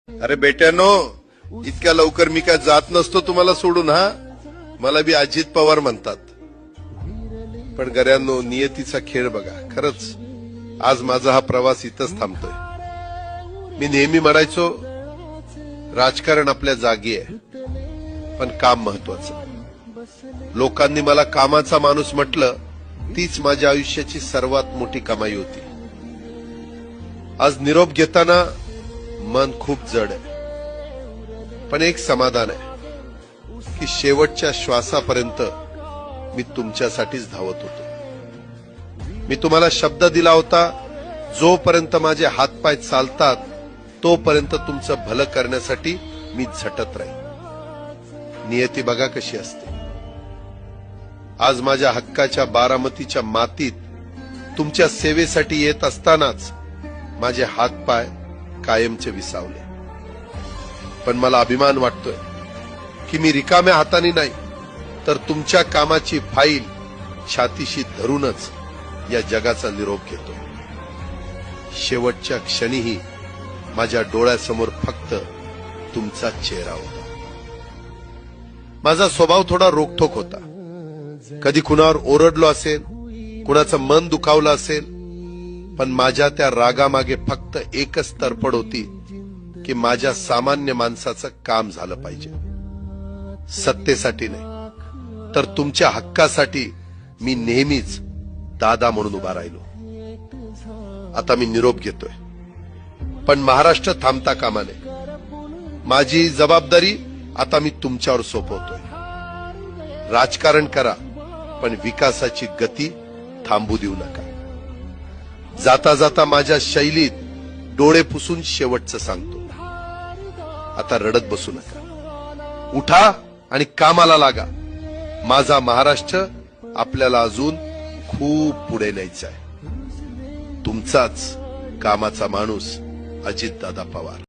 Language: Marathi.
अरे बेट्यानो, इतक्या लवकर मी काय जात नसतो तुम्हाला सोडून. हा, मला बी अजित पवार म्हणतात. पण गऱ्यांनो, नियतीचा खेळ बघा. खरंच आज माझा हा प्रवास इथंच थांबतोय. मी नेहमी म्हणायचो राजकारण आपल्या जागी आहे, पण काम महत्वाचं. लोकांनी मला कामाचा माणूस म्हटलं, तीच माझ्या आयुष्याची सर्वात मोठी कमाई होती. आज निरोप घेताना मन खूप जड आहे, पण एक समाधान आहे की शेवटच्या श्वासापर्यंत मी तुमच्यासाठीच धावत होतो. मी तुम्हाला शब्द दिला होता, जोपर्यंत माझे हातपाय चालतात तोपर्यंत तुमचं भलं करण्यासाठी मी झटत राहील. नियती बघा कशी असते. आज माझ्या हक्काच्या बारामतीच्या मातीत तुमच्या सेवेसाठी येत असतानाच माझे हातपाय कायमचे विसावले. पण मला अभिमान वाटतोय की मी रिकाम्या हाताने नाही, तर तुमच्या कामाची फाईल छातीशी धरूनच या जगाचा निरोप घेतो. शेवटच्या क्षणीही माझ्या डोळ्यासमोर फक्त तुमचा चेहरा होता. माझा स्वभाव थोडा रोखठोक होता. कधी कुणावर ओरडलो असेल, कुणाचं मन दुखावलं असेल, पण माझ्या त्या रागामागे फक्त एकच तडफड होती की माझ्या सामान्य माणसाचं काम झालं पाहिजे. सत्तेसाठी नाही, तर तुमच्या हक्कासाठी मी नेहमीच दादा म्हणून उभा राहिलो. आता मी निरोप घेतोय, पण महाराष्ट्र थांबता कामा नये. माझी जबाबदारी आता मी तुमच्यावर सोपवतोय. राजकारण करा, पण विकासाची गती थांबू देऊ नका. जाता जाता माझ्या शैलीत डोळे पुसून शेवटचं सांगतो, आता रडत बसू नका. उठा आणि कामाला लागा. माझा महाराष्ट्र आपल्याला अजून खूप पुढे न्यायचा आहे. तुमचाच कामाचा माणूस, अजितदादा पवार.